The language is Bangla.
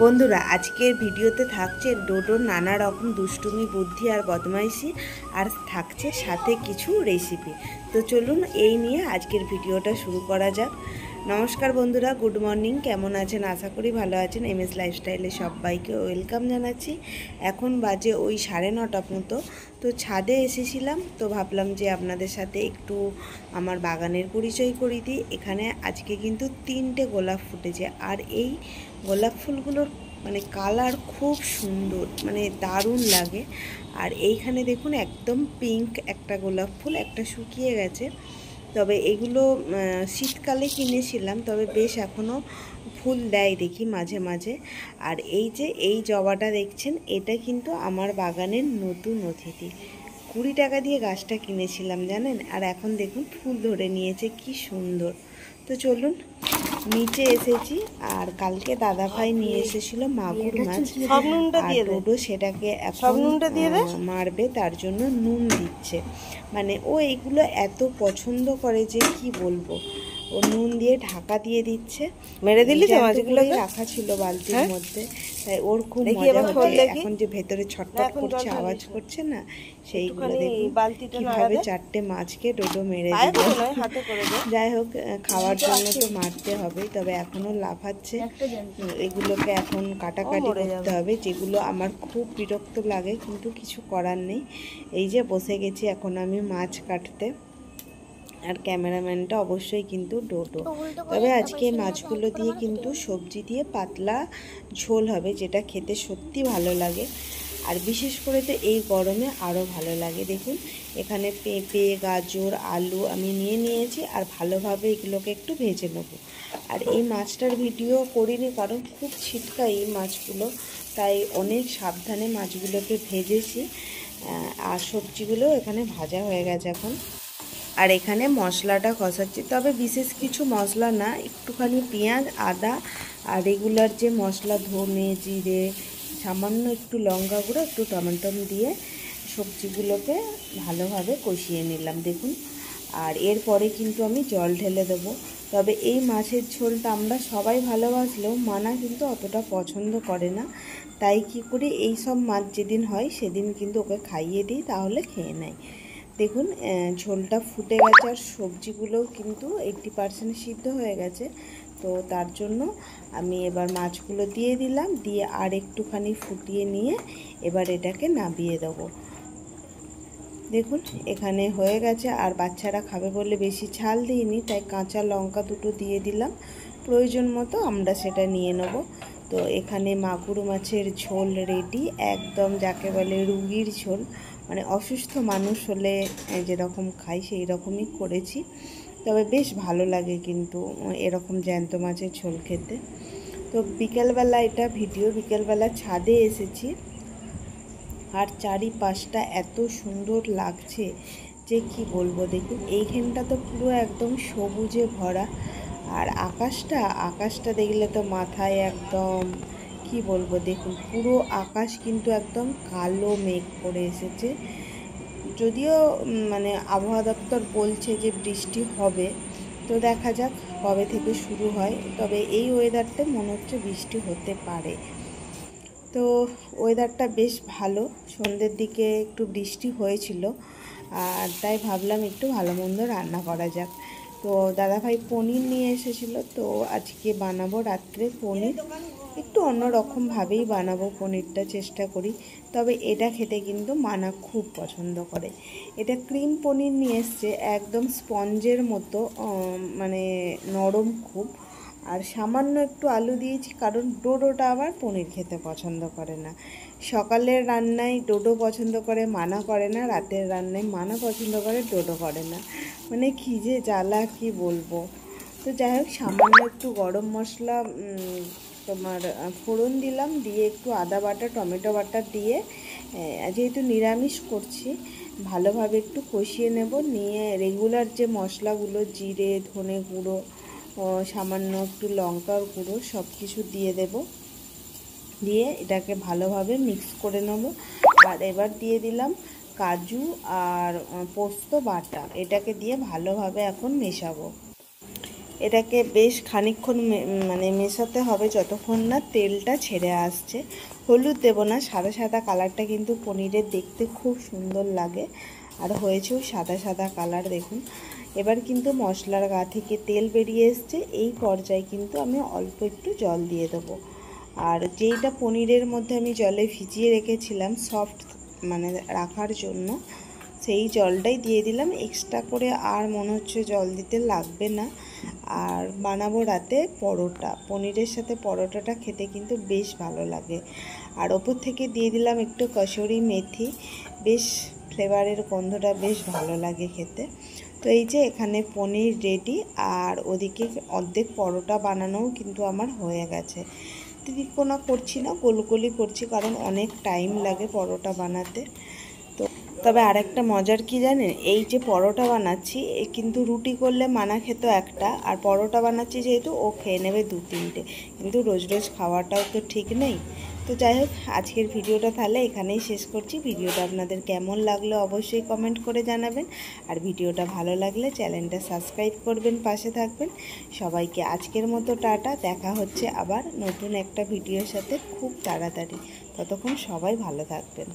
বন্ধুরা, আজকের ভিডিওতে থাকছে ডোডোর নানা রকম দুষ্টুমি, বুদ্ধি আর বদমাইশি, আর থাকছে সাথে কিছু রেসিপি। তো চলুন এই নিয়ে আজকের ভিডিওটা শুরু করা যাক। নমস্কার বন্ধুরা, গুড মর্নিং। কেমন আছেন? আশা করি ভালো আছেন। MS লাইফস্টাইলে সবাইকে ওয়েলকাম জানাচ্ছি। এখন বাজে ওই 9:30 মতো। তো ছাদে এসেছিলাম, তো ভাবলাম যে আপনাদের সাথে একটু আমার বাগানের পরিচয় করিয়ে দিই। এখানে আজকে কিন্তু 3টে গোলাপ ফুটেছে, আর এই গোলাপ ফুলগুলোর কালার খুব সুন্দর, দারুণ লাগে। আর এইখানে দেখুন একদম পিঙ্ক একটা গোলাপ ফুল, একটা শুকিয়ে গেছে। তবে এগুলো শীতকালে কিনেছিলাম, তবে বেশ এখনও ফুল দেয় দেখি মাঝে মাঝে। আর এই যে এই জবাটা দেখছেন, এটা কিন্তু আমার বাগানের নতুন অতিথি। 20 টাকা দিয়ে গাছটা কিনেছিলাম জানেন। আর এখন দেখুন ফুল ধরে নিয়েছে, কি সুন্দর। তো চলুন নিচে এসেছি। আর কালকে দাদা ভাই নিয়ে এসেছিল মাগুর মাছ, আর ডোডো সেটাকে এখন মারবে, তার জন্য নুন দিচ্ছে। ও এইগুলো এত পছন্দ করে যে কি বলবো। ও নুন দিয়ে ঢাকা দিয়ে দিচ্ছে। মেরে দিলি তো মাছগুলো রাখা ছিল বালতির মধ্যে, তাই ওর খুব মজা হচ্ছে। এখন যে ভেতরে ছটফট করছে, আওয়াজ করছে না, সেইগুলো দেখুন কিভাবে 4টে মাছকে ডোডো মেরে দিল। যাই হোক, খাওয়ার জন্য তো মারতে হবে, তবে এখনো লাফাচ্ছে। এগুলোকে এখন কাটাকাটি করতে হবে, যেগুলো আমার খুব বিরক্ত লাগে, কিন্তু কিছু করার নেই। এই যে বসে গেছি এখন আমি মাছ কাটতে, আর ক্যামেরাম্যানটা অবশ্যই কিন্তু ডোডো। তবে আজকে মাছগুলো দিয়ে কিন্তু সবজি দিয়ে পাতলা ঝোল হবে, যেটা খেতে সত্যি ভালো লাগে। আর বিশেষ করে তো এই গরমে আরও ভালো লাগে। দেখুন এখানে পেঁপে, গাজর, আলু আমি নিয়ে নিয়েছি, আর ভালোভাবে এগুলোকে একটু ভেজে নেব। আর এই মাছটার ভিডিও করিনি, কারণ খুব ছিটকা এই মাছগুলো, তাই অনেক সাবধানে মাছগুলোকে ভেজেছি। আর সবজিগুলো এখানে ভাজা হয়ে গেছে এখন। আর এখানে মশলাটা কষাচ্ছি, তবে বিশেষ কিছু মশলা না, একটুখানি পেঁয়াজ, আদা, আর রেগুলার যে মশলা ধনে, জিরে, সামান্য একটু লঙ্কা গুঁড়ো, একটু টমেটো দিয়ে সবজিগুলোকে ভালোভাবে কষিয়ে নিলাম দেখুন। আর এরপরে কিন্তু আমি জল ঢেলে দেবো। তবে এই মাছের ঝোলটা আমরা সবাই ভালোবাসলেও মানা কিন্তু অতটা পছন্দ করে না, তাই কি করি, এই সব মাছ যেদিন হয় সেদিন কিন্তু ওকে খাইয়ে দিই, তাহলে খেয়ে নেয়। দেখুন ঝোলটা ফুটে গেছে, আর সবজিগুলোও কিন্তু 80% সিদ্ধ হয়ে গেছে। তো তার জন্য আমি এবার মাছগুলো দিয়ে দিলাম, দিয়ে আর একটুখানি ফুটিয়ে নিয়ে এবার এটাকে নামিয়ে দেবো। দেখুন এখানে হয়ে গেছে। আর বাচ্চারা খাবে বলে বেশি ঝাল দিইনি, তাই কাঁচা লঙ্কা দুটো দিয়ে দিলাম, প্রয়োজন মতো আমরা সেটা নিয়ে নেব। তো এখানে মাগুর মাছের ঝোল রেডি, একদম যাকে বলে রুগীর ঝোল, অসুস্থ মানুষ হলে যেরকম খাই সেই রকমই করেছি। তবে বেশ ভালো লাগে কিন্তু এরকম জ্যান্ত মাছের ঝোল খেতে। তো বিকেলবেলা এটা ভিডিও, বিকেলবেলা ছাদে এসেছি, আর চারিপাশটা এত সুন্দর লাগছে যে কি বলবো। দেখুন এইখানটা তো পুরো একদম সবুজে ভরা, আর আকাশটা দেখলে তো মাথায় একদম কি বলবো। দেখুন পুরো আকাশ কিন্তু একদম কালো মেঘ করে এসেছে। যদিও আবহাওয়া দপ্তর বলছে যে বৃষ্টি হবে, তো দেখা যাক কবে থেকে শুরু হয়। তবে এই ওয়েদারটা মনে হচ্ছে বৃষ্টি হতে পারে। তো ওয়েদারটা বেশ ভালো, সন্ধ্যের দিকে একটু বৃষ্টি হয়েছিল, আর তাই ভাবলাম একটু ভালো মন্দ রান্না করা যাক। তো দাদাভাই পনির নিয়ে এসেছিলো, তো আজকে বানাবো রাত্রে পনির। একটু অন্যরকমভাবেই বানাবো পনিরটা, চেষ্টা করি। তবে এটা খেতে কিন্তু মানা খুব পছন্দ করে। এটা ক্রিম পনির নিয়ে এসছে, একদম স্পঞ্জের মতো, নরম খুব। আর সামান্য একটু আলু দিয়েছি, কারণ ডোডোটা আবার পনির খেতে পছন্দ করে না। সকালের রান্নায় ডোডো পছন্দ করে, মানা করে না। রাতের রান্নায় মানা পছন্দ করে, ডোডো করে না। কী যে জ্বালা, কি বলবো। তো যাই হোক, সামান্য একটু গরম মশলা ফোড়ন দিলাম, দিয়ে একটু আদা বাটা, টমেটো বাটা দিয়ে, যেহেতু নিরামিষ করছি, ভালোভাবে একটু কষিয়ে নেব। নিয়ে রেগুলার যে মশলাগুলো, জিরে, ধনে গুঁড়ো, সামান্য একটু লঙ্কার গুঁড়ো, সব কিছু দিয়ে দেব। দিয়ে এটাকে ভালোভাবে মিক্স করে নেব। আর এবার দিয়ে দিলাম কাজু আর পোস্ত বাটা, এটাকে দিয়ে ভালোভাবে এখন মেশাবো। এটাকে বেশ খানিকক্ষণ মানে মেশাতে হবে যতক্ষণ না তেলটা ছেড়ে আসছে। হলুদ দেবো না, সাদা সাদা কালারটা কিন্তু পনিরের দেখতে খুব সুন্দর লাগে, আর হয়েছেও সাদা সাদা কালার দেখুন। এবার কিন্তু মশলার গা থেকে তেল বেরিয়ে এসছে, এই পর্যায়ে কিন্তু আমি অল্প একটু জল দিয়ে দেবো। আর যেইটা পনিরের মধ্যে আমি জলে ভিজিয়ে রেখেছিলাম সফট মানে রাখার জন্য, সেই জলটাই দিয়ে দিলাম। এক্সট্রা করে আর মনে হচ্ছে জল দিতে লাগবে না। আর বানাবো রাতে পরোটা, পনিরের সাথে পরোটাটা খেতে কিন্তু বেশ ভালো লাগে। আর ওপর থেকে দিয়ে দিলাম একটু কসুরি মেথি, বেশ ফ্লেভারের গন্ধটা বেশ ভালো লাগে খেতে। তো এই যে এখানে পনির রেডি, আর ওদিকে অর্ধেক পরোটা বানানোও কিন্তু আমার হয়ে গেছে। ত্রিকোণা করছি না, গোলগোলই করছি, কারণ অনেক টাইম লাগে পরোটা বানাতে। তো তবে আরেকটা মজার কি জানেন, এই যে পরোটা বানাচ্ছি এ কিন্তু রুটি করলে মানা খেত একটা, আর পরোটা বানাচ্ছি যেহেতু ও খেয়ে নেবে 2-3টে, কিন্তু রোজ রোজ খাওয়াটাও তো ঠিক নেই। তো যাই হোক, আজকের ভিডিওটা তাহলে এখানেই শেষ করছি। ভিডিওটা আপনাদের কেমন লাগলো অবশ্যই কমেন্ট করে জানাবেন, আর ভিডিওটা ভালো লাগলে চ্যানেলটা সাবস্ক্রাইব করবেন, পাশে থাকবেন। সবাইকে আজকের মতো টাটা, দেখা হচ্ছে আবার নতুন একটা ভিডিওর সাথে খুব তাড়াতাড়ি। ততক্ষণ সবাই ভালো থাকবেন।